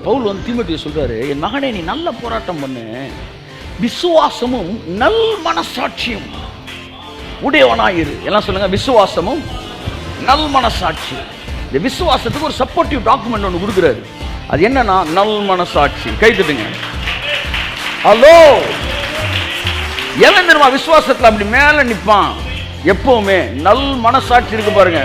பவுல் வந்து தீமோத்தேயுவை சொல்றாரு, என் மகனே நீ நல்ல போராட்டம் பண்ணு, விசுவாசமும் நல் மனசாட்சியும் உடையவனாயிரு. எல்லாம் சொல்லுங்க, விசுவாசமும் நல் மனசாட்சி. இந்த விசுவாசத்துக்கு ஒரு சப்போர்ட்டிவ் டாக்குமெண்ட் ஒன்று கொடுக்குறாரு. அது என்னன்னா நல் மனசாட்சி. கை தட்டுங்க. ஹலோ, எவன் தெரியுமா விசுவாசத்துல அப்படி மேல நிற்பான்? எப்பவுமே நல் மனசாட்சி இருக்கு பாருங்க.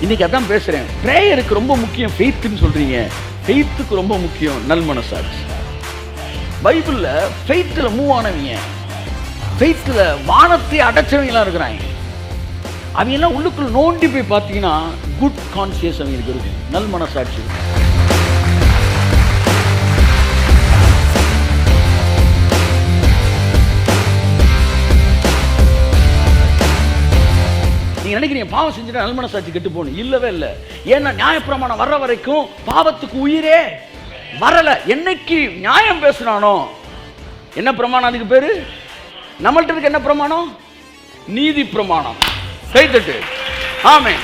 இன்னைக்கு அதான் பேசுறேன். பிரேயருக்கு ரொம்ப முக்கியம் ஃபெய்த்னு சொல்றீங்க. ஃபெய்த்துக்கு ரொம்ப முக்கியம் நல் மனசாட்சி. பைபிள்ல ஃபெய்த்ல மூவ் ஆனவங்க, ஃபெய்த்ல வானத்தை அடைச்சவங்களாம் இருக்கிறாங்க. அவங்க எல்லாம் உள்ளுக்குள்ள நோண்டி போய் பார்த்தீங்கன்னா குட் கான்சியஸ் அவங்களுக்கு இருக்கு, நல் மனசாட்சி. நீங்க நினைக்கிறீங்க பாவம் செஞ்சுட்டா நல் மனசாட்சி கெட்டு போகணும்? இல்லவே இல்லை. ஏன்னா நியாயப்பிரமாணம் வர்ற வரைக்கும் பாவத்துக்கு உயிரே வரல. என்னைக்கு நியாயம் பேசுறானோ, என்ன பிரமாணம் அதுக்கு பேரு? நம்மள்ட்ட இருக்கு என்ன பிரமாணம்? நீதி பிரமாணம். கைத்தட்டு. ஆமென்.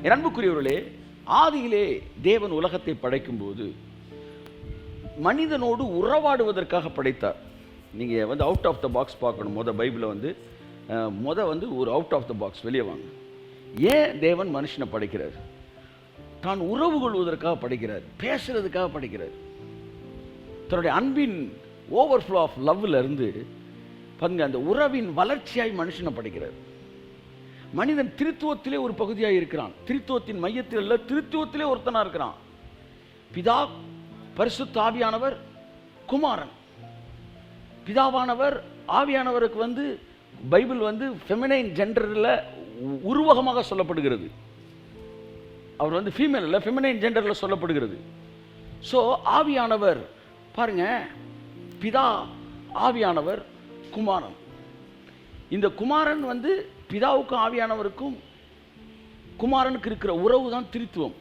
என் அன்புக்குரியவர்களே, ஆதியிலே தேவன் உலகத்தை படைக்கும் போது மனிதனோடு உறவாடுவதற்காக படைத்தார். நீங்க வந்து அவுட் ஆஃப் த பாக்ஸ் பார்க்கணும். பைபிளை வந்து ஒரு அவுட் ஆஃப் த பாக்ஸ் வெளியே வாங்க. ஏன் தேவன் மனுஷனை படைக்கிறார்? தான் உறவு கொள்வதற்காக படைக்கிறார், பேசுறதுக்காக படைக்கிறார். தன்னுடைய அன்பின் ஓவர்ஃப்ளோ ஆஃப் லவ்ல இருந்து பாருங்க, அந்த உறவின் வளர்ச்சியாய் மனுஷனை படைக்கிறார். மனிதன் திருத்துவத்திலே ஒரு பகுதியாக இருக்கிறான். திருத்துவத்தின் மையத்தில் அல்ல, திருத்துவத்திலே ஒருத்தனா இருக்கிறான். பிதா, பரிசுத்த ஆவியானவர், குமாரன். பிதாவானவர் ஆவியானவருக்கு வந்து பைபிள் வந்து ஃபெமினைன் ஜெண்டரில் உருவகமாக சொல்லப்படுகிறது. அவர் வந்து ஃபீமேல் இல்லை, ஃபெமினைன் ஜெண்டரில் சொல்லப்படுகிறது. ஸோ ஆவியானவர் பாருங்க, பிதா, ஆவியானவர், குமாரன். இந்த குமாரன் வந்து பிதாவுக்கும் ஆவியானவருக்கும் குமாரனுக்கு இருக்கிற உறவு தான் திருத்துவம்.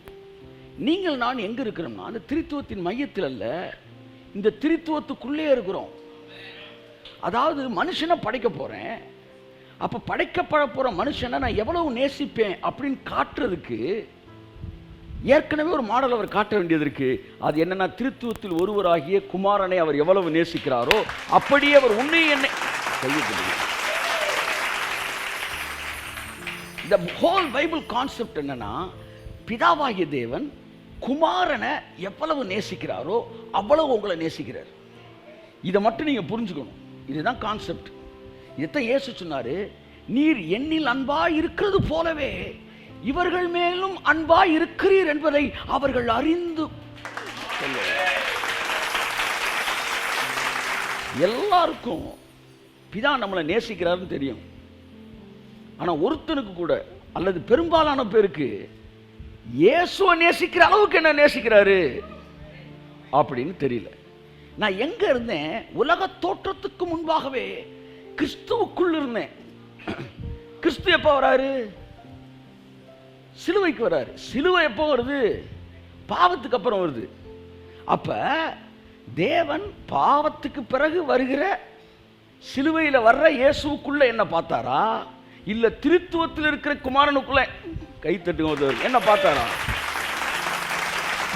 நீங்கள் நான் எங்க இருக்கிறோம்னா அந்த திருத்துவத்தின் மையத்தில் அல்ல, இந்த திருத்துவத்துக்குள்ளே இருக்கிறோம். அதாவது மனுஷனை படைக்க போறேன், அப்ப படைக்கப்பட போற மனுஷனை நான் எவ்வளவு நேசிப்பேன் அப்படின்னு காட்டுறதுக்கு ஏற்கனவே ஒரு மாடல் அவர் காட்ட வேண்டியது இருக்கு. அது என்னன்னா, திருத்துவத்தில் ஒருவராகிய குமாரனை அவர் எவ்வளவு நேசிக்கிறாரோ அப்படியே அவர் உன்னை என்னை கையெழுத்து. இந்த ஹோல் பைபிள் கான்செப்ட் என்னன்னா, பிதாவாகிய தேவன் குமாரனை எவ்வளவு நேசிக்கிறாரோ அவ்வளவு உங்களை நேசிக்கிறார். இதை மட்டும் நீங்க புரிஞ்சுக்கணும். இதுதான் கான்செப்ட். இதைத்தான் இயேசு சொன்னாரு, நீர் என்னில் அன்பாய் இருக்கிறது போலவே இவர்கள் மேலும் அன்பாய் இருக்கிறீர் என்பதை அவர்கள் அறிந்து. எல்லாருக்கும் பிதா நம்மளை நேசிக்கிறாருன்னு தெரியும். ஆனா ஒருத்தனுக்கு கூட அல்லது பெரும்பாலான பேருக்கு இயேசுவை நேசிக்கிற அளவுக்கு என்ன நேசிக்கிறாரு அப்படின்னு தெரியல. நான் எங்க இருந்தேன்? உலக தோற்றத்துக்கு முன்பாகவே கிறிஸ்துவுக்குள் இருந்தேன். கிறிஸ்து எப்போ வராரு? சிலுவைக்கு வராரு. சிலுவை எப்போ வருது? பாவத்துக்கு அப்புறம் வருது. அப்ப தேவன் பாவத்துக்கு பிறகு வருகிற சிலுவையில் வர்ற இயேசுக்குள்ள என்ன பார்த்தாரா, இல்ல திருத்துவத்தில் இருக்கிற குமாரனுக்குள்ள? கை தட்டுங்க. என்ன பார்த்தாரா?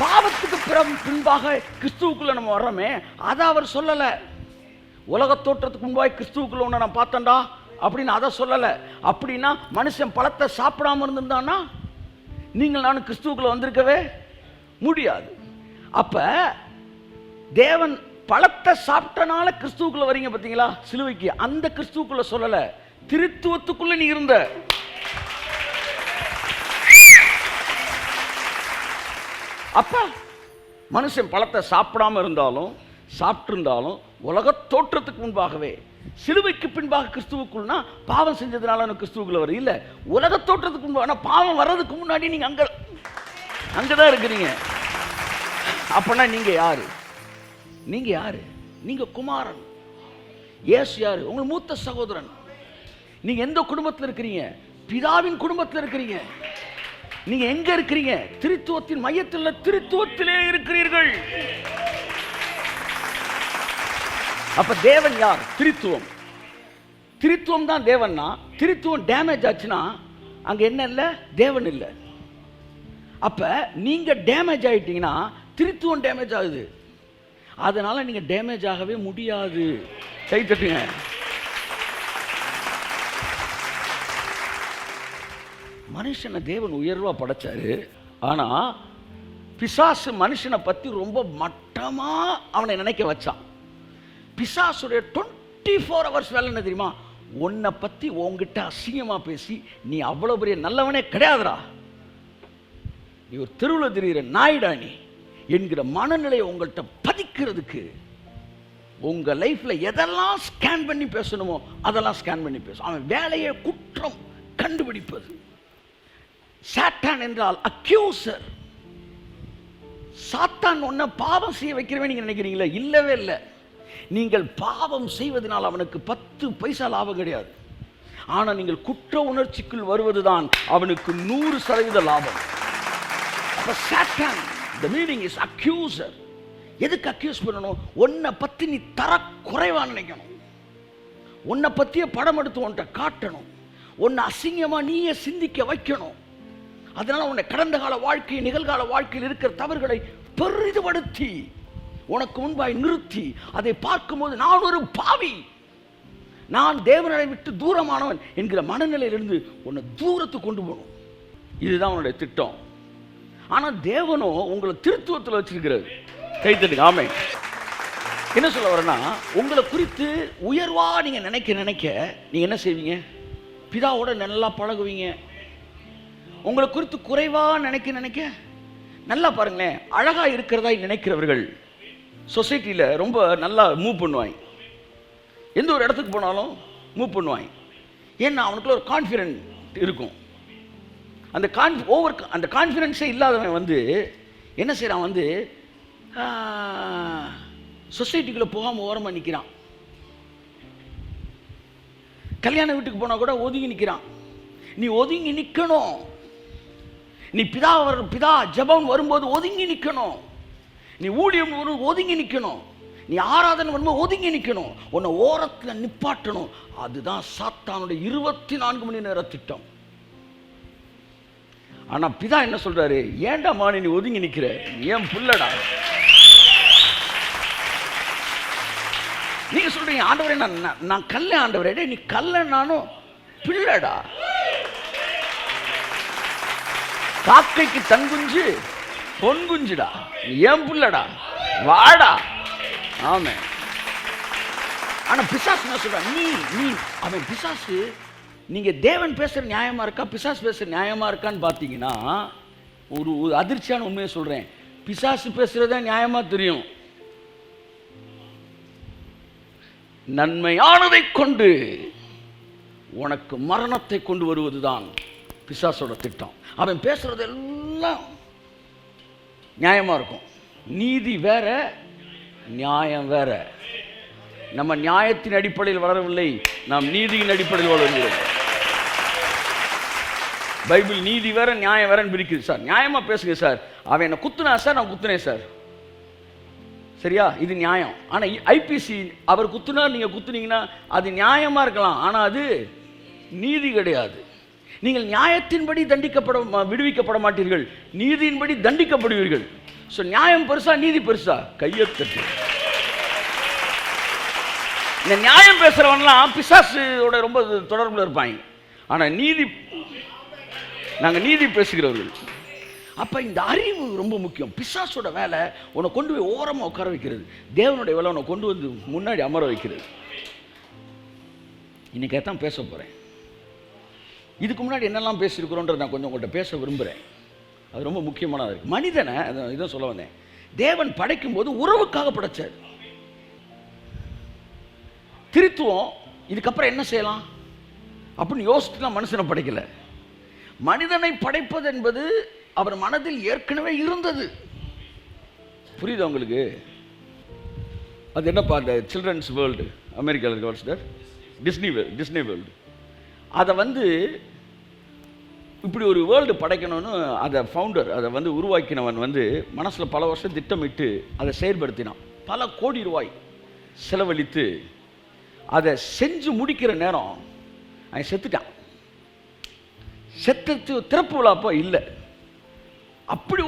பாவத்துக்கு பின்பாக கிறிஸ்துவுக்குள்ள நம்ம வர்றோமே, அதை அவர் சொல்லல. உலக தோற்றத்துக்கு முன்பாக கிறிஸ்துவுக்குள்ள ஒன்று நான் பார்த்தேன்டா அப்படின்னு அதை சொல்லல. அப்படின்னா மனுஷன் பழத்தை சாப்பிடாம இருந்திருந்தான்னா நீங்கள் நானும் கிறிஸ்துவுக்குள்ள வந்திருக்கவே முடியாது. அப்ப தேவன் பழத்தை சாப்பிட்டனால கிறிஸ்துவுக்குள்ள வரீங்க பார்த்தீங்களா சிலுவைக்கு, அந்த கிறிஸ்துவுக்குள்ள சொல்லல, திருத்துவத்துக்குள்ள நீ இருந்த. அப்ப மனுஷன் பழத்தை சாப்பிடாம இருந்தாலும் சாப்பிட்டு இருந்தாலும் உலக தோற்றத்துக்கு முன்பாகவே, சிலுவைக்கு பின்பாக கிறிஸ்துவுக்குள்னா பாவம் செஞ்சதுனால கிறிஸ்துவுக்குள்ள வர இல்ல, உலக தோற்றத்துக்கு முன்பாக பாவம் வர்றதுக்கு முன்னாடி நீங்க அங்கதான் இருக்கிறீங்க. அப்பனா நீங்க யாரு? நீங்க யாரு? நீங்க குமாரன். இயேசு யாரு? உங்க மூத்த சகோதரன். நீங்க எந்த குடும்பத்தில் இருக்கிறீங்க? பிதாவின் குடும்பத்தில் இருக்கிறீங்க. நீங்க எங்க இருக்கிறீங்க? திருத்துவத்தின் மையத்தில், திருத்துவத்திலே இருக்கிறீர்கள். அப்ப தேவன் யார்? திரித்துவம். திரித்துவம் தான் தேவன்னா, திரித்துவம் டேமேஜ் ஆச்சுன்னா அங்க என்ன இல்லை? தேவன் இல்லை. அப்ப நீங்க டேமேஜ் ஆயிட்டீங்கன்னா திரித்துவம் டேமேஜ் ஆகுது. அதனால நீங்க டேமேஜ் ஆகவே முடியாது. கை தட்டுங்க. மனுஷனை தேவன் உயர்வா படைச்சாரு. ஆனா பிசாசு மனுஷனை பத்தி ரொம்ப மட்டமா அவனை நினைக்க வச்சான். பிசாசுடைய 24 hours வேலை என்ன தெரியுமா? உன்னை பத்தி உங்ககிட்ட அசிங்கமா பேசி நீ அவ்வளவு பெரிய நல்லவனே கிடையாதுடா, நீ ஒரு தெருவில் தெரிகிற நாயிடா நீ என்கிற மனநிலையை உங்கள்கிட்ட பதிக்கிறதுக்கு உங்க லைஃப்ல எதெல்லாம் ஸ்கேன் பண்ணி பேசணுமோ அதெல்லாம் ஸ்கேன் பண்ணி பேசும். அவன் வேலையை குற்றம் கண்டுபிடிப்பது. சாத்தான் என்றால் அக்யூசர். சாத்தான் ஒன்ன பாவம் செய்ய வைக்கிறவே நீங்க நினைக்கிறீங்களா? இல்லவே இல்லை. நீங்கள் பாவம் செய்வதனால் அவனுக்கு 10 பைசா லாபம் கிடையாது. ஆனால் நீங்கள் குற்ற உணர்ச்சிக்குள் வருவதுதான் அவனுக்கு 100% லாபம். அப்ப சாத்தான் the meaning is accuser. எதுக்கு அக்யூஸ் பண்ணணும்? உன்னை பத்தி நீ தர குறைவா நினைக்கணும், உன்னை பத்திய படம் எடுத்து உன்கிட்ட காட்டணும், உன்னை அசிங்கமா நீயே சிந்திக்க வைக்கணும். அதனால உன்னை கடந்த கால வாழ்க்கை நிகழ்கால வாழ்க்கையில் இருக்கிற தவறுகளை பெரிதுபடுத்தி உனக்கு முன்பாய் நிறுத்தி அதை பார்க்கும்போது நான் ஒரு பாவி, நான் தேவனை விட்டு தூரமானவன் என்கிற மனநிலையிலிருந்து உன்னை தூரத்துக்கு கொண்டு போகணும். இதுதான் உன்னுடைய திட்டம். ஆனால் தேவனோ உங்களை திருத்துவத்தில் வச்சிருக்கிறது. கைத்தட்டுங்க. ஆமென். என்ன சொல்ல வரேன்னா, உங்களை குறித்து உயர்வா நீங்க நினைக்க நினைக்க நீங்க என்ன செய்வீங்க? பிதாவோட நல்லா பழகுவீங்க. உங்களை குறித்து குறைவா நினைக்க நினைக்க நல்லா பாருங்களேன், அழகா இருக்கிறதா நினைக்கிறவர்கள் சொசைட்டியில் ரொம்ப நல்லா மூவ் பண்ணுவாங்க. எந்த ஒரு இடத்துக்கு போனாலும் மூவ் பண்ணுவாங்க. ஏன்னா அவனுக்குள்ள ஒரு கான்ஃபிடென்ட் இருக்கும். அந்த அந்த கான்ஃபிடென்ஸே இல்லாதவன் வந்து என்ன செய்கிறான்? வந்து சொசைட்டிக்குள்ளே போகாமல் ஓரமாக நிற்கிறான். கல்யாண வீட்டுக்கு போனால் கூட ஒதுங்கி நிற்கிறான். நீ ஒதுங்கி நிற்கணும். நீ பிதா ஜெபம் வரும்போது ஒதுங்கி நிற்கணும். நீ ஊழியம் ஒதுங்கி நிற்கணும். நீ ஆராதனை வரும்போது ஒதுங்கி நிற்கணும். உன்னை ஓரத்தில் நிப்பாட்டணும். அதுதான் சாத்தானுடைய 24 மணி நேர திட்டம். ஆனா பிதா என்ன சொல்றாரு? ஏன்டா மானி நீ ஒதுங்கி நிற்கிற? ஏன் புள்ளடா? நீங்க சொல்றீங்க ஆண்டவரே நான் கல்ல ஆண்டவரே. நீ கல்ல நானும் பிள்ளடா. காக்கைக்கு தங்குஞ்சு பொன்குஞ்சுடா, ஏன் புள்ளடா, வாடா. ஆமே. ஆனா பிசாசு என்ன சொல்ற? நீ அவன் பிசாசு. நீங்க தேவன் பேசுற நியாயமா இருக்கா, பிசாசு பேசுற நியாயமா இருக்கான்னு பாத்தீங்கன்னா, ஒரு அதிர்ச்சியான உண்மையை சொல்றேன். பிசாசு பேசுறதே நியாயமா தெரியும். நன்மையானதை கொண்டு உனக்கு மரணத்தை கொண்டு வருவதுதான் பிசாசோட திட்டம். அவன் பேசுறது எல்லாம் நியாயமா இருக்கும். நீதி வேற, நியாயம் வேற. நம்ம நியாயத்தின் அடிப்படையில் வளரவில்லை, நாம் நீதியின் அடிப்படையில் வளர்கிறோம். பைபிள் நீதி வேற நியாயம் வேறன்னு பிரிக்குது. சார் நியாயமா பேசுங்க சார். அவன் என்ன குத்துனா சார், நான் குத்துனேன் சார், சரியா? இது நியாயம். ஆனா ஐபிசி அவர் குத்துனா நீங்க குத்துனீங்கன்னா அது நியாயமா இருக்கலாம், ஆனா அது நீதி கிடையாது. நீங்கள் நியாயத்தின்படி விடுவிக்கப்பட மாட்டீர்கள், நீதியின்படி தண்டிக்கப்படுவீர்கள். ஸோ நியாயம் பெருசா நீதி பெருசா? கையெழுத்து. இந்த நியாயம் பேசுறவன்லாம் பிசாசோட ரொம்ப தொடர்புல இருப்பாங்க. ஆனா நாங்க நீதி பேசுகிறவர்கள். அப்ப இந்த அறிவு ரொம்ப முக்கியம். பிசாசோட வேலை உன்னை கொண்டு போய் ஓரமா உட்கார வைக்கிறது. தேவனுடைய வேலை உன்னை கொண்டு வந்து முன்னாடி அமர வைக்கிறது. இன்னைக்கு தான் பேச போறேன். இதுக்கு முன்னாடி என்னெல்லாம் பேசியிருக்கிறோன்றது நான் கொஞ்சம் உங்கள்கிட்ட பேச விரும்புகிறேன். அது ரொம்ப முக்கியமானது இருக்குது. மனிதனை இதான் சொல்ல வந்தேன். தேவன் படைக்கும் போது உறவுக்காக படைச்சார். திருத்துவம் இதுக்கப்புறம் என்ன செய்யலாம் அப்படின்னு யோசிச்சுலாம் மனுஷனை படைக்கல. மனிதனை படைப்பது என்பது அவர் மனதில் ஏற்கனவே இருந்தது. புரியுது உங்களுக்கு? அது என்னப்பா அந்த சில்ட்ரன்ஸ் வேர்ல்டு அமெரிக்காவில் இருக்க வாட்ஸ் டிஸ்னி வேர்ல்டு. அதை வந்து இப்படி ஒரு வேர்ல்டு படைக்கணும்னு அதை ஃபவுண்டர், அதை வந்து உருவாக்கினவன் வந்து மனசில் பல வருஷம் திட்டமிட்டு அதை செயல்படுத்தினான். பல கோடி ரூபாய் செலவழித்து அதை செஞ்சு முடிக்கிற நேரம் அவன் செத்துட்டான். செத்து திறப்பு விழாப்போ இல்லை. அப்படி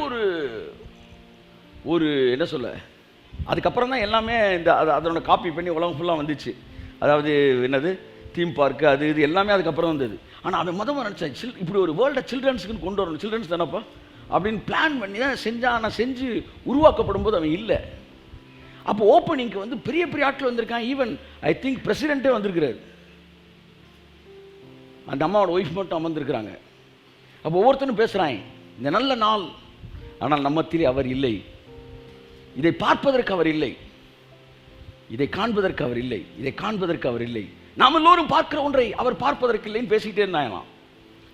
ஒரு என்ன சொல்ல, அதுக்கப்புறம் தான் எல்லாமே இந்த அதோட காப்பி பண்ணி உலகம் ஃபுல்லாக வந்துச்சு. அதாவது என்னது தீம் பார்க்கு அது இது எல்லாமே அதுக்கப்புறம் வந்தது. ஆனால் அவன் முதல்ல நினச்சேன், இப்படி ஒரு வேர்ல்டை சில்ட்ரன்ஸுக்குன்னு கொண்டு வரணும், சில்ட்ரன்ஸ் தானப்பா அப்படின்னு பிளான் பண்ணி தான் செஞ்சான். ஆனால் செஞ்சு உருவாக்கப்படும் போது அவன் இல்லை. அப்போ ஓப்பனிங்க்கு வந்து பெரிய பெரிய ஆட்கள் வந்திருக்கான். ஈவன் ஐ திங்க் பிரசிடென்ட்டே வந்திருக்கிறார். அந்த அம்மாவோட ஒய்ஃப் மட்டும் அமர்ந்திருக்கிறாங்க. அப்போ ஒவ்வொருத்தனும் பேசுகிறாங்க, இந்த நல்ல நாள், ஆனால் நம்மத்திலே அவர் இல்லை, இதை பார்ப்பதற்கு அவர் இல்லை, இதை காண்பதற்கு அவர் இல்லை, இதை காண்பதற்கு அவர் இல்லை, நாம் எல்லோரும் பார்க்கிற ஒன்றை அவர் பார்ப்பதற்கு இல்லைன்னு பேசிக்கிட்டே இருந்தாங்களாம்.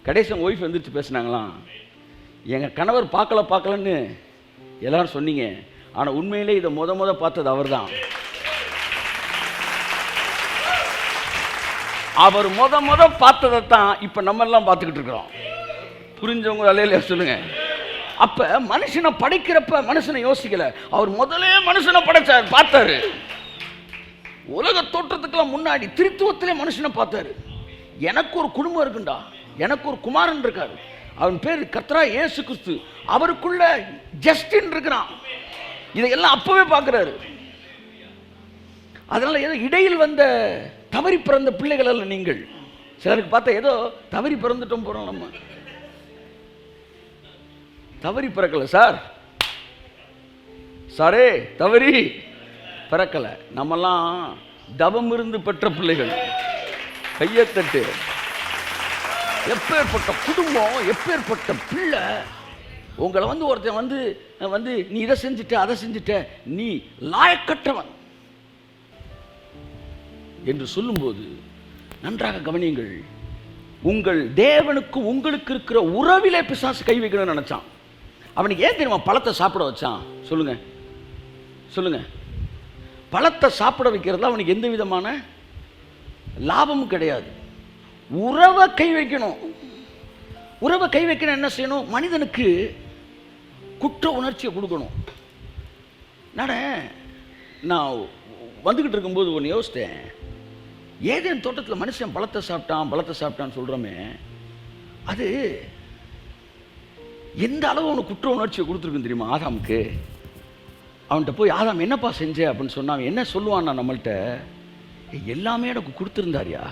கடைசி ஒய்ஃப் வந்துருச்சு பேசினாங்களாம், எங்கள் கணவர் பார்க்கலன்னு எல்லாரும் சொன்னீங்க, ஆனால் உண்மையிலே இதை முத பார்த்தது அவர் தான். அவர் முத பார்த்ததைத்தான் இப்போ நம்ம எல்லாம் பார்த்துக்கிட்டு இருக்கிறோம். புரிஞ்சவங்க அலையில சொல்லுங்க. அப்ப மனுஷனை படைக்கிறப்ப மனுஷனை யோசிக்கல, அவர் முதலே மனுஷனை படைச்சார், பார்த்தாரு. உலக தோற்றத்துக்கெல்லாம் முன்னாடி திருத்துவத்திலே மனுஷனை பார்த்தாரு. எனக்கு ஒரு குடும்பம் இருக்குண்டா, எனக்கு ஒரு குமாரன் இருக்காரு, அவன் பேர் கர்த்தராகிய இயேசு கிறிஸ்து, அவருக்குள்ள ஜஸ்டின் இருக்கிறான். இதையெல்லாம் அப்பவே பார்க்கிறாரு. அதனால ஏதோ இடையில் வந்த தவறி பிறந்த பிள்ளைகள் அல்ல நீங்கள். சிலருக்கு பார்த்தா ஏதோ தவறி பிறந்துட்டோம் போறோம். நம்ம தவறி பிறக்கல சாரே, தவறி பிறக்கல. நம்மெல்லாம் தவம் இருந்து பெற்ற பிள்ளைகள். கையத்தட்டு. எப்பேற்பட்ட குடும்பம், எப்பேற்பட்ட பிள்ளை. உங்களை வந்து ஒருத்தன் வந்து நீ இதை செஞ்சுட்ட அதை செஞ்சுட்ட, நீ லாயக்கற்றவன் என்று சொல்லும்போது நன்றாக கவனியுங்கள். உங்கள் தேவனுக்கு உங்களுக்கு இருக்கிற உறவிலே பிசாசு கை வைக்கணும்னு நினைச்சான். அவனுக்கு ஏன் தெரியுமா பழத்தை சாப்பிட வச்சான்? சொல்லுங்க. பழத்தை சாப்பிட வைக்கிறதுல அவனுக்கு எந்த விதமான லாபமும் கிடையாது. உறவை கை வைக்கணும். உறவை கை வைக்கணும் என்ன செய்யணும்? மனிதனுக்கு குற்ற உணர்ச்சியை கொடுக்கணும். நான் வந்துக்கிட்டு இருக்கும்போது ஒன்று யோசித்தேன். ஏதேன் தோட்டத்தில் மனுஷன் பழத்தை சாப்பிட்டான்னு சொல்கிறோமே, அது எந்த அளவு அவனுக்கு குற்ற உணர்ச்சியை கொடுத்துருக்குன்னு தெரியுமா? ஆதாமுக்கு. அவன்கிட்ட போய் ஆதாம் என்னப்பா செஞ்ச அப்படின்னு சொன்னான். என்ன சொல்லுவான்னா நம்மள்கிட்ட, எல்லாமே எனக்கு கொடுத்துருந்தாரியா,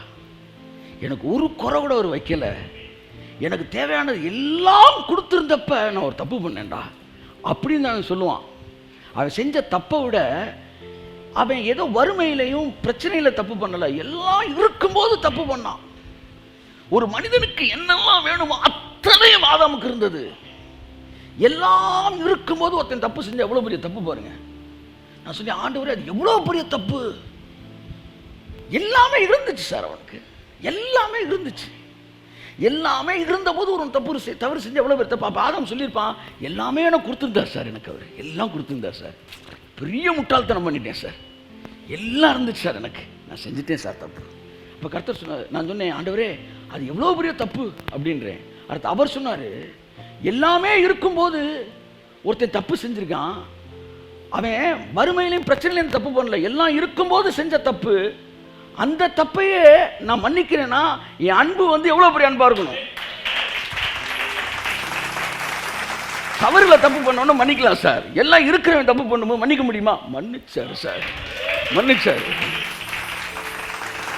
எனக்கு ஒரு குறை கூட அவர் வைக்கலை, எனக்கு தேவையானது எல்லாம் கொடுத்துருந்தப்ப நான் ஒரு தப்பு பண்ணேன்டா அப்படின்னு அவன் சொல்லுவான். அவன் செஞ்ச தப்பை விட அவன் ஏதோ வறுமையிலையும் பிரச்சனையில தப்பு பண்ணல, எல்லாம் இருக்கும்போது தப்பு பண்ணான். ஒரு மனிதனுக்கு என்னெல்லாம் வேணுமோ அத்தனை ஆதாமுக்கு இருந்தது. எல்லாம் இருக்கும்போது ஒருத்தன் தப்பு செஞ்ச எவ்வளவு பெரிய தப்பு பாருங்க. நான் சொன்னேன், ஆண்டவரே அது எவ்வளவு பெரிய தப்பு. எல்லாமே இருந்துச்சு சார், அவனுக்கு எல்லாமே இருந்துச்சு. எல்லாமே இருந்தபோது ஒரு தவறு செஞ்ச எவ்வளவு பெரிய தப்பு. அப்ப ஆதாம் சொல்லியிருப்பான், எல்லாமே எனக்கு கொடுத்துருந்தார் சார், எனக்கு அவர் எல்லாம் கொடுத்துருந்தார் சார், பெரிய முட்டாள்தனம் பண்ணிட்டேன் சார், எல்லாம் இருந்துச்சு சார், எனக்கு நான் செஞ்சுட்டேன் சார் தப்பு. இப்போ கர்த்தர் சொன்னார், நான் சொன்னேன், ஆண்டவரே அது எவ்வளோ பெரிய தப்பு அப்படின்றேன். அடுத்து அவர் சொன்னார், எல்லாமே இருக்கும்போது ஒருத்தன் தப்பு செஞ்சுருக்கான், அவன் வறுமையிலையும் பிரச்சனையிலையும் தப்பு பண்ணல, எல்லாம் இருக்கும்போது செஞ்ச தப்பு. அந்த தப்பையே நான் மன்னிக்கிறேன்னா என் அன்பு வந்து எவ்வளோ பெரிய அன்பாக இருக்கணும். தவறுல தப்பு பண்ணோன்னு மன்னிக்கலாம் சார், எல்லாம் இருக்கிறவன் தப்பு பண்ணும்போது மன்னிக்க முடியுமா? மன்னிச்சார் சார், மன்னிச்சார்.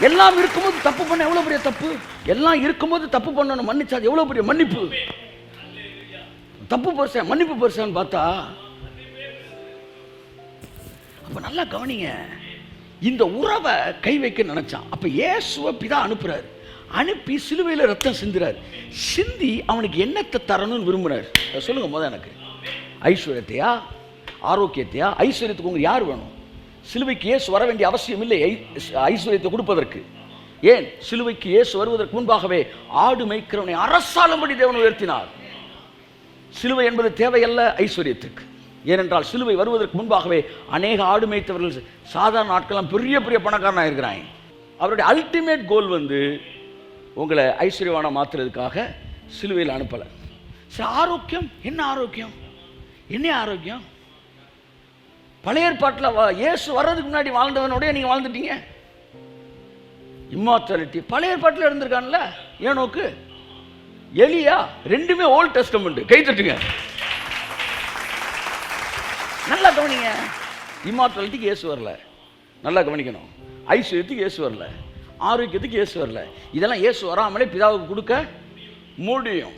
எல்லாம் இருக்கும்போது தப்பு பண்ண எவ்வளவு பெரிய தப்பு. எல்லாம் இருக்கும்போது தப்பு பண்ணணும், மன்னிச்சா எவ்வளவு பெரிய மன்னிப்பு. தப்பு பெருசா மன்னிப்பு பெருசான்னு பார்த்தா, அப்ப நல்லா கவனிங்க. இந்த உறவை கை வைக்க நினைச்சான். அப்ப இயேசுவை பிதா அனுப்புறாரு. அனுப்பி சிலுவையில் ரத்தம் சிந்துறார். சிந்தி அவனுக்கு என்னத்தை தரணும்னு விரும்புறார்? சொல்லுங்க முதல்ல. எனக்கு ஐஸ்வர்யத்தையா, ஆரோக்கியத்தையா? ஐஸ்வர்யத்துக்கு உங்களுக்கு யார் வேணும்? சிலுவைக்கு இயேசு வர வேண்டிய அவசியம் இல்லை ஐஸ்வர்யத்தை கொடுப்பதற்கு. ஏன்? சிலுவைக்கு இயேசு வருவதற்கு முன்பாகவே ஆடு மேய்க்கிறவனை அரசாளும்படி தேவன் உயர்த்தினார். சிலுவை என்பது தேவையல்ல ஐஸ்வர்யத்துக்கு. ஏனென்றால் சிலுவை வருவதற்கு முன்பாகவே அநேக ஆடு மேய்த்தவர்கள் சாதாரண ஆட்கள்லாம் பெரிய பெரிய பணக்காரனாக இருக்கிறாங்க. அவருடைய அல்டிமேட் கோல் வந்து உங்களை ஐஸ்வர்யவான மாற்றுறதுக்காக சிலுவையில் அனுப்பலை. சரி, ஆரோக்கியம் என்ன? ஆரோக்கியம் என்ன? ஆரோக்கியம் பழைய ஏற்பாட்டில் இயேசு வர்றதுக்கு முன்னாடி வாழ்ந்தவனோடய நீங்கள் வாழ்ந்துட்டீங்க. இம்மார்டாலிட்டி பழைய ஏற்பாட்டில் இருந்திருக்கான்ல ஏனோக்கு, எலியா, ரெண்டுமே ஓல்ட் டெஸ்டமெண்ட். கை தட்டுங்க, நல்லா கவனிங்க. இம்மார்டாலிட்டிக்கு இயேசு வரல, நல்லா கவனிக்கணும். ஐஸ்வர்யத்துக்கு இயேசு வரல, ஆரோக்கியத்துக்கு இயேசு வரல. இதெல்லாம் இயேசு வராமலே பிதாவுக்கு கொடுக்க முடியும்.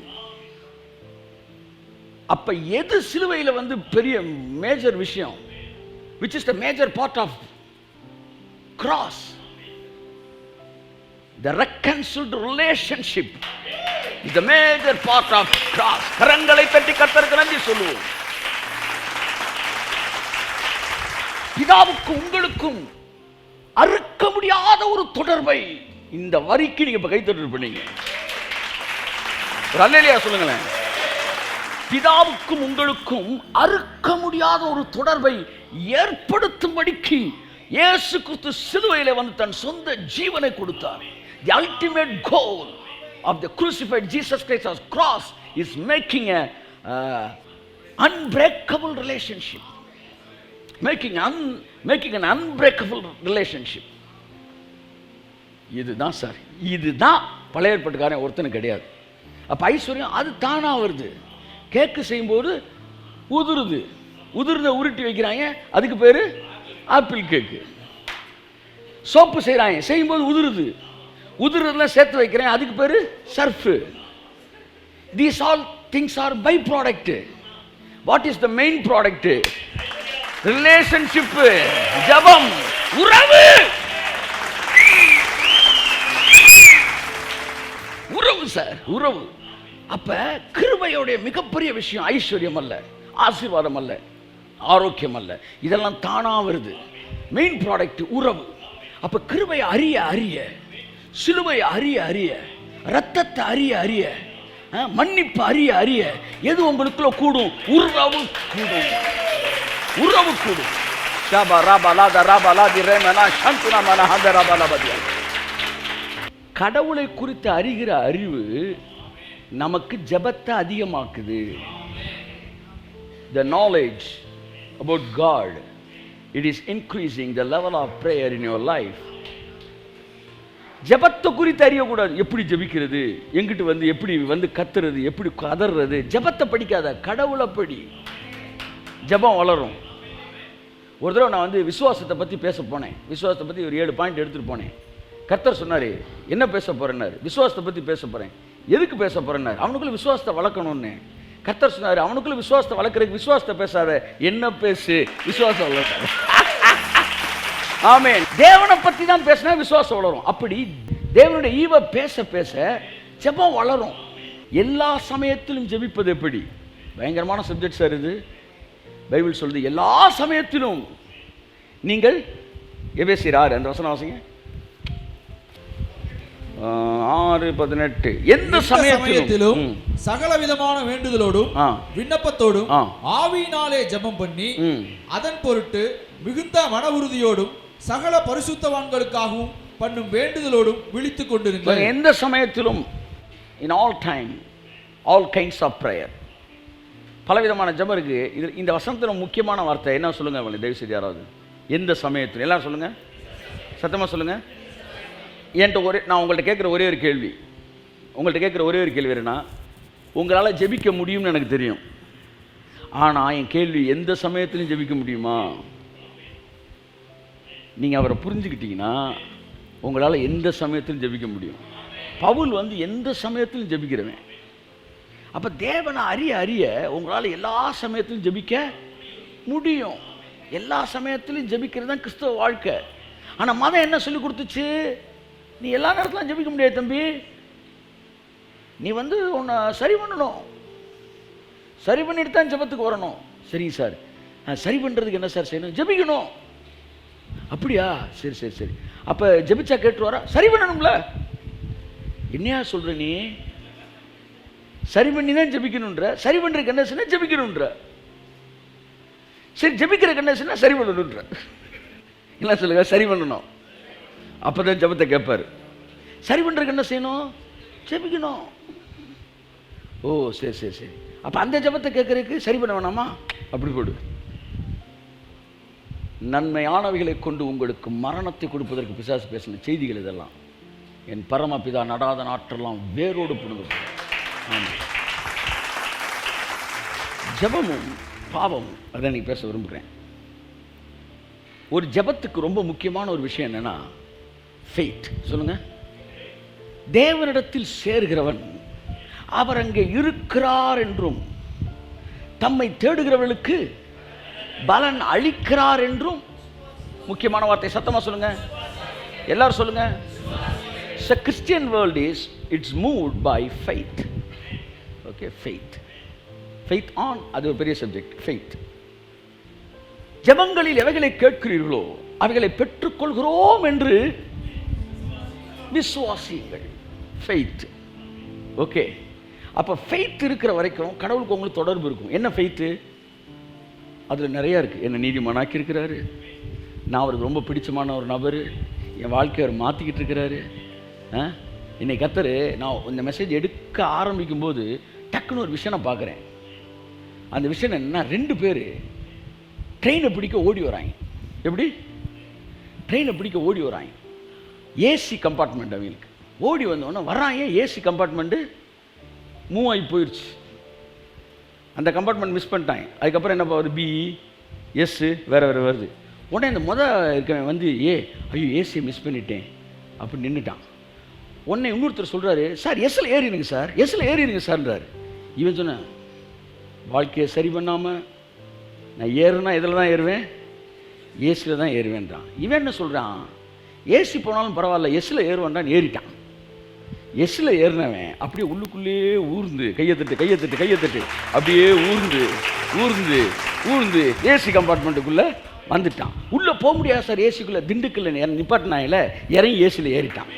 அப்ப எது சிலுவையில் வந்து பெரிய மேஜர் விஷயம்? which is the major part of cross, the reconciled relationship is the major part of cross. கரங்களை தட்டி கர்த்தருக்கு நன்றி சொல்லுவோம். பிதாவுக்கும் உங்களுக்கும் அறுக்க முடியாத ஒரு தொடர்பை இந்த வரிக்கு நீங்க இப்ப கைத்தட்டு பண்ணீங்க. ஒரு அல்லேலூயா சொல்லுங்களேன். பிதாவுக்கும் உங்களுக்கும் அறுக்க முடியாத ஒரு தொடர்பை ஏற்படுத்தும்படிக்கு இயேசு கிறிஸ்து சிலுவையிலே வந்து தன் சொந்த ஜீவனை கொடுத்தார். The ultimate goal of the crucified Jesus Christ on cross is making a unbreakable relationship. Making an unbreakable relationship. இதுதான் சார், இதுதான் பழைய ஏற்பாட்டுக்காரன் ஒருத்தனுக்கு கிடையாது. அப்ப ஐஸ்வர்யம் அது தானா வருது. கேக்கு செய்யும்போது உதிருது, உதிர்ந்த உருட்டி வைக்கிறாங்க, அதுக்கு பேரு ஆப்பிள் கேக்கு. சோப்பு செய்கிறாங்க, செய்யும்போது உதிருது, உதிர்றதுலாம் சேர்த்து வைக்கிறேன், அதுக்கு பேரு surf. These all things are byproduct. What is the main product? Relationship, ஜபம், உறவு. உறவு சார், உறவு. அப்ப கிருபையோட மிகப்பெரிய விஷயம் ஐஸ்வர்யம் அல்ல, ஆசீர்வாதம் அல்ல, ஆரோக்கியம் அல்ல, இதெல்லாம் தானா வருது. மெயின் ப்ராடக்ட் உறவு. அப்ப கிருபையை அறிய அறிய, சிலுவையை அறிய அறிய, ரத்தத்தை அறிய அறிய, மன்னிப்பு அறிய அறிய, எது உங்களுக்குள்ள கூடும்? உறவு கூடும், உறவு கூடும். கடவுளை குறித்து அறிகிற அறிவு நமக்கு ஜபத்தை அதிகமாக்குது. The knowledge about God, it is increasing the level of prayer in your life. ஜபத்தை குறித்து அறியக்கூடாது. எப்படி ஜபிக்கிறது, எங்கிட்டு வந்து எப்படி வந்து கத்துறது, எப்படி கதறது. ஜபத்தை படிக்காத, கடவுளை படி, ஜபம் வளரும். ஒரு தடவை நான் வந்து விசுவாசத்தை பற்றி பேச போனேன். விசுவாசத்தை பற்றி ஒரு 7 பாயிண்ட் எடுத்துகிட்டு போனேன். கர்த்தர் சொன்னார், என்ன பேச போறேன்னாரு. விசுவாசத்தை பற்றி பேச போகிறேன். எதுக்கு பேச போறேன்னாரு. அவனுக்குள்ள விசுவாசத்தை வளர்க்கணும்னு. கர்த்தர் சொன்னார், அவனுக்குள்ள விசுவாசத்தை வளர்க்கறதுக்கு விசுவாசத்தை பேசாத, என்ன பேசு, விசுவாசம் வளர்க்காத. ஆமென். தேவனை பற்றி தான் பேசினா விசுவாசம் வளரும். அப்படி தேவனுடைய ஈவ பேச பேச ஜெபம் வளரும். எல்லா சமயத்திலும் ஜெபிப்பது எப்படி? பயங்கரமான சப்ஜெக்ட் சார் இது. பைபிள் சொல்லுது எல்லா சமயத்திலும் நீங்கள். எபேசியர் 6 அந்த வசனம் வாசிங்க. 6:18 எந்த சமயத்திலும் சகல விதமான வேண்டுதலோடும் விண்ணப்பத்தோடும் ஆவியினாலே ஜெபம் பண்ணி அதன் பொருட்டு மிகுந்த மன உறுதியோடும் சகல பரிசுத்தவான்களுக்காகவும் பண்ணும் வேண்டுதலோடும் விழித்துக் கொண்டிருங்கள். எந்த சமயத்திலும், in all time, all kinds of prayer. பலவிதமான ஜெபம் இருக்கு. இந்த வசனத்துல முக்கியமான வார்த்தை என்ன சொல்லுங்க தயவு செய்து யாராவது. எந்த சமயத்தில், எல்லாரும் சொல்லுங்க, சத்தமா சொல்லுங்க. நான் உங்கள்கிட்ட கேட்குற ஒரே ஒரு கேள்வி, என்னன்னா, உங்களால் ஜெபிக்க முடியும்னு எனக்கு தெரியும். ஆனால் என் கேள்வி, எந்த சமயத்திலும் ஜெபிக்க முடியுமா? நீங்கள் அவரை புரிஞ்சுக்கிட்டீங்கன்னா உங்களால் எந்த சமயத்திலும் ஜெபிக்க முடியும். பவுல் வந்து எந்த சமயத்திலும் ஜெபிக்கிறவன். அப்போ தேவனை அறிய அறிய உங்களால் எல்லா சமயத்திலும் ஜெபிக்க முடியும். எல்லா சமயத்திலும் ஜெபிக்கிறது தான் கிறிஸ்தவ வாழ்க்கை. ஆனால் மதம் என்ன சொல்லி கொடுத்துச்சு? நீ எல்லா நேரத்திலும் ஜெபிக்க முடியாது தம்பி, நீ வந்து உன்னை சரி பண்ணணும், சரி பண்ணிட்டு தான் ஜெபத்துக்கு வரணும். சரிங்க சார், சரி பண்ணுறதுக்கு என்ன சார் செய்யணும்? ஜெபிக்கணும். அப்படியா, சரி சரி சரி. அப்போ ஜெபிச்சா கேட்டுருவாரா? சரி பண்ணணும்ல. என்னையா சொல்கிற நீ? சரி பண்ணி தான் ஜெபிக்கணுன்ற, சரி பண்ணுறதுக்கு என்ன சொன்னா ஜெபிக்கணுன்ற. சரி, ஜெபிக்கிறதுக்கு என்ன சொன்னா சரி பண்ணணுன்ற. என்ன சொல்லுங்க? சரி பண்ணணும். அப்போ தான் ஜெபத்தை கேட்பார். சரி பண்ணுறதுக்கு என்ன செய்யணும்? ஜெபிக்கணும். ஓ சரி சரி சரி. அப்போ அந்த ஜெபத்தை கேட்கறதுக்கு சரி பண்ண வேணாமா? அப்படி போடு. நன்மையானவைகளை கொண்டு உங்களுக்கு மரணத்தை கொடுப்பதற்கு பிசாசு பேசின செய்திகள் இதெல்லாம். என் பரமபிதா நடாத நாற்றெல்லாம் வேரோடு புடுங்க. ஆமாம், ஜெபமும் பாவமும் அதை நீ பேச விரும்புகிறேன். ஒரு ஜெபத்துக்கு ரொம்ப முக்கியமான ஒரு விஷயம் என்னன்னா ஃபெய்த். சொல்லுங்க. தேவனிடத்தில் சேர்கிறவன் அவர் அங்கே இருக்கிறார் என்றும் தம்மை தேடுகிறவர்களுக்கு பலன் அளிக்கிறார் என்றும். முக்கியமான வார்த்தை, சத்தமா சொல்லுங்க, எல்லாரும் சொல்லுங்க. The Christian world is, it's moved by faith. Okay, faith on, அது ஒரு பெரிய சப்ஜெக்ட். faith. ஜெபங்களில் எவைகளை கேட்கிறீர்களோ அவைகளை பெற்றுக்கொள்கிறோம் என்று விசுவாசியுங்கள். faith. ஓகே, அப்போ ஃபெய்த் இருக்கிற வரைக்கும் கடவுளுக்கு உங்களுக்கு தொடர்பு இருக்கும். என்ன ஃபெய்த்து? அதில் நிறையா இருக்குது. என்னை நீதிமானாக்கி இருக்கிறாரு, நான் அவருக்கு ரொம்ப பிடிச்சமான ஒரு நபர், என் வாழ்க்கையை அவர் மாற்றிக்கிட்டு இருக்கிறாரு. இன்னைக்கு கத்தர், நான் இந்த மெசேஜ் எடுக்க ஆரம்பிக்கும்போது டக்குன்னு ஒரு விஷயம் நான் பார்க்குறேன். அந்த விஷயம் என்னன்னா, 2 பேர் ட்ரெயினை பிடிக்க ஓடி வராங்க. எப்படி? ட்ரெயினை பிடிக்க ஓடி வராங்க. ஏசி கம்பார்ட்மெண்ட் அவங்களுக்கு. ஓடி வந்தோடனே வர்றாங்க, ஏசி கம்பார்ட்மெண்ட்டு மூவ் ஆகி போயிடுச்சு. அந்த கம்பார்ட்மெண்ட் மிஸ் பண்ணிட்டாங்க. அதுக்கப்புறம் என்ன வருது? பி, எஸ், வேறு வேறு வருது. உடனே இந்த இருக்கவன் வந்து ஐயோ ஏசியை மிஸ் பண்ணிட்டேன் அப்படி நின்றுட்டான். உடனே இன்னொருத்தர் சொல்கிறாரு, சார் எஸ்ஸில் ஏறிடுங்க சார், எஸ்ஸில் ஏறிடுங்க சார்ன்றாரு. இவன் சொன்னேன், வாழ்க்கையை சரி பண்ணாமல் நான் ஏறுனா இதில் தான் ஏறுவேன், ஏசியில் தான் ஏறுவேன்றான். இவன் என்ன சொல்கிறான், ஏசி போனாலும் பரவாயில்ல எஸ்ஸில் ஏறுவான்டான்னு ஏறிட்டான். எஸ்ஸில் ஏறினவன் அப்படியே உள்ளுக்குள்ளேயே ஊர்ந்து கையை தட்டு அப்படியே ஊர்ந்து ஏசி கம்பார்ட்மெண்ட்டுக்குள்ளே வந்துட்டான். உள்ளே போக முடியாது சார், ஏசிக்குள்ளே திண்டுக்கல்ல நிப்பாட்டினாயில இறங்கி ஏசியில் ஏறிட்டான்.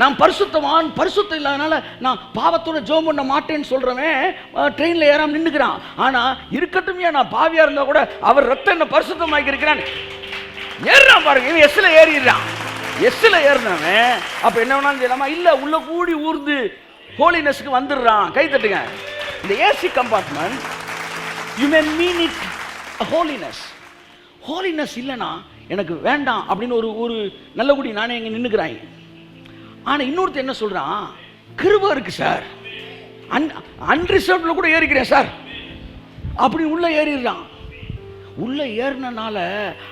நான் பரிசுத்தம் இல்லாதனால நான் பாவத்தோட ஜெபம் பண்ண மாட்டேன்னு சொல்கிறவன் ட்ரெயினில் ஏறாமல் நின்றுக்கிறான். ஆனால் இருக்கட்டும், நான் பாவியாக இருந்தால் கூட அவர் ரத்தம் என்ன பரிசுத்தமாக்கி இருக்கிறான் ஏறான் பாருங்க. இவன் எஸ்ஸில் ஏறிடுறான். எஸ்ஸில் ஏறினவன் அப்போ என்ன வேணாலும் செய்யலாமா? இல்லை, உள்ள கூடி ஊர்ந்து ஹோலினஸ்க்கு வந்துடுறான். கை தட்டுங்க. இந்த AC compartment you may mean it holiness இல்லைனா எனக்கு வேண்டாம் அப்படின்னு ஒரு நல்ல குடி நானே எங்கே நின்றுக்கிறாங்க. ஆனால் இன்னொருத்தர் என்ன சொல்கிறான், கிருபை இருக்கு சார், அன்ரிசர்வ்டில் கூட ஏறிக்கிறேன் சார் அப்படின்னு உள்ளே ஏறிடுறான். உள்ளே ஏறினால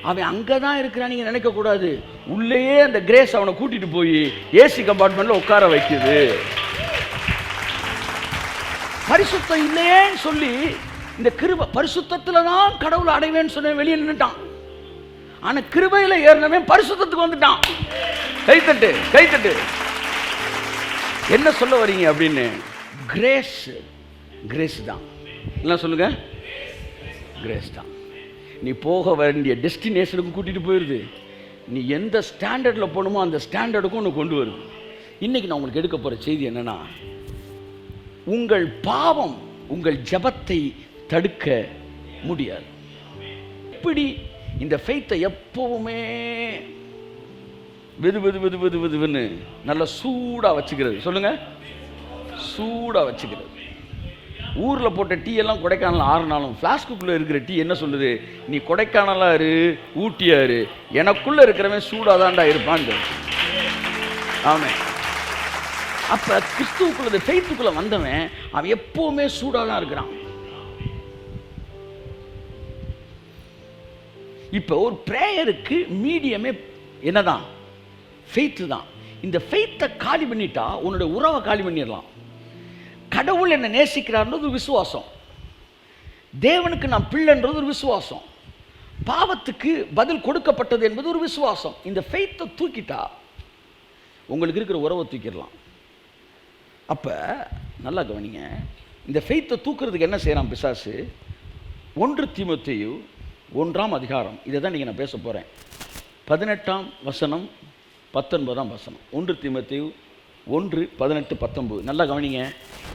அவன் அங்கே தான் இருக்கிறான் நீங்கள் நினைக்கக்கூடாது. உள்ளேயே அந்த கிரேஸ் அவனை கூட்டிகிட்டு போய் ஏசி கம்பார்ட்மெண்ட்டில் உட்கார வைக்குது. பரிசுத்தம் இல்லையேன்னு சொல்லி இந்த கிருபை, பரிசுத்தத்தில் தான் கடவுளை அடைவேன்னு சொன்ன வெளியே நின்றுட்டான். ஆனால் கிருபையில் ஏறினவன் பரிசுத்தத்துக்கு வந்துட்டான். கைத்தட்டு. என்ன சொல்ல வரீங்க அப்படின்னு? கிரேஸ் தான். என்ன சொல்லுங்க? கிரேஸ் தான். நீ போக வேண்டிய டெஸ்டினேஷனுக்கு கூட்டிகிட்டு போயிடுது. நீ எந்த ஸ்டாண்டர்டில் போகணுமோ அந்த ஸ்டாண்டர்டுக்கும் உன்னை கொண்டு வருது. இன்றைக்கி நான் உங்களுக்கு எடுக்க போகிற செய்தி என்னென்னா, உங்கள் பாவம் உங்கள் ஜெபத்தை தடுக்க முடியாது. எப்படி இந்த ஃபெய்த்தை எப்பவுமே வெதுன்னு நல்லா சூடாக வச்சுக்கிறது? சொல்லுங்கள், சூடாக வச்சுக்கிறது. ஊரில் போட்ட டீ எல்லாம் கொடைக்கானல் ஆறுனாலும் ஃப்ளாஸ்குள்ளே இருக்கிற டீ என்ன சொல்லுது? நீ கொடைக்கானலாக இரு, ஊட்டியா இரு, எனக்குள்ளே இருக்கிறவன் சூடாக தான்டா இருப்பான். ஆமாம். அப்போ கிறிஸ்துவுக்குள்ள ஃபெய்த்துக்குள்ளே வந்தவன் அவன் எப்போவுமே சூடாக தான் இருக்கிறான். இப்போ ஒரு ப்ரேயருக்கு மீடியமே என்னதான்? ஃபெய்த்து தான். இந்த ஃபெய்த்தை காலி பண்ணிட்டா உன்னுடைய உறவை காலி பண்ணிடலாம். கடவுள் என்னை நேசிக்கிறார்ன்றது ஒரு விசுவாசம், தேவனுக்கு நான் பிள்ளைன்றது ஒரு விசுவாசம், பாவத்துக்கு பதில் கொடுக்கப்பட்டது என்பது ஒரு விசுவாசம். இந்த ஃபெய்த்தை தூக்கிட்டா உங்களுக்கு இருக்கிற உறவை தூக்கிடலாம். அப்போ நல்லா கவனிங்க, இந்த ஃபெய்த்தை தூக்குறதுக்கு என்ன செய்யறான் பிசாசு? 1 தீமோத்தேயு 1ஆம் அதிகாரம், இதை தான் நீங்கள் நான் பேச போகிறேன். 18ஆம் வசனம் 19ஆம் வசனம். 1 தீமோத்தேயு 1:18-19. நல்லா கவனிங்க.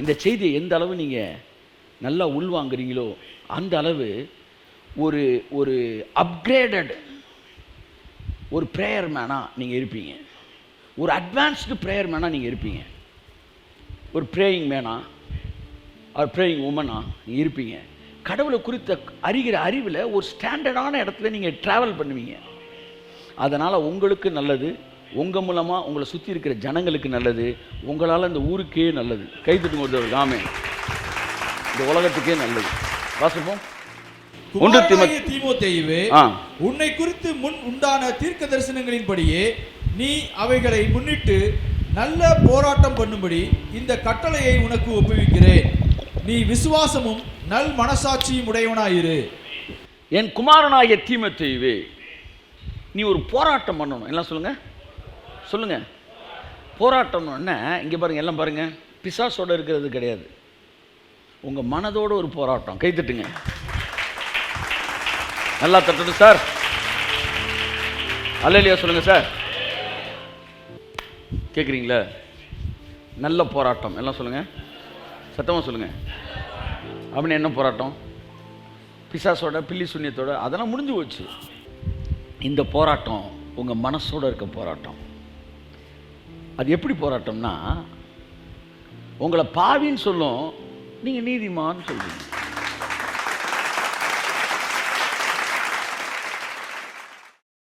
இந்த செய்தியை எந்த அளவு நீங்கள் நல்லா உள்வாங்குறீங்களோ அந்த அளவு ஒரு அப்கிரேடட் ஒரு ப்ரேயர் மேனாக நீங்கள் இருப்பீங்க. ஒரு அட்வான்ஸ்டு ப்ரேயர் மேனாக நீங்கள் இருப்பீங்க. ஒரு ப்ரேயிங் மேனா ஒரு ப்ரேயிங் உமனாக நீங்கள் இருப்பீங்க. கடவுளை குறித்த அறிகிற அறிவில் ஒரு ஸ்டாண்டர்டான இடத்துல நீங்கள் ட்ராவல் பண்ணுவீங்க. அதனால் உங்களுக்கு நல்லது, உங்கள் மூலமாக உங்களை சுற்றி இருக்கிற ஜனங்களுக்கு நல்லது, உங்களால் இந்த ஊருக்கே நல்லது. கைத்தட்டுங்க ஒருத்தர். ஆமென். இந்த உலகத்துக்கே நல்லது. வாசிப்போம். தீமோத்தேயுவே, உன்னை குறித்து முன் உண்டான தீர்க்க தரிசனங்களின்படியே நீ அவைகளை முன்னிட்டு நல்ல போராட்டம் பண்ணும்படி இந்த கட்டளையை உனக்கு ஒப்புவிக்கிறேன். நீ விசுவாசமும் நல் மனசாட்சியும் உடையவனாயிரு. என் குமாரனாகிய தீமோத்தேயுவே, நீ ஒரு போராட்டம் பண்ணணும். எல்லாம் சொல்லுங்க, சொல்லுங்க. போராட்டம்னா இங்கே பாருங்க, எல்லாம் பாருங்க, பிசாசோட இருக்கிறது கிடையாது, உங்கள் மனதோட ஒரு போராட்டம். கைத்தட்டுங்க, நல்லா தட்டணும் சார். அல்லேலூயா சொல்லுங்க சார். கேட்குறீங்களா? நல்ல போராட்டம். எல்லாம் சொல்லுங்க, சத்தமாக சொல்லுங்க. அப்படின்னு என்ன போராட்டம்? பிசாசோட, பில்லி சூன்யத்தோட அதெல்லாம் முடிஞ்சு போச்சு. இந்த போராட்டம் உங்கள் மனசோட இருக்க போராட்டம். அது எப்படி போராட்டம்னா, உங்களை பாவின்னு சொல்லும், நீங்கள் நீதிமான்னு சொல்லுவீங்க.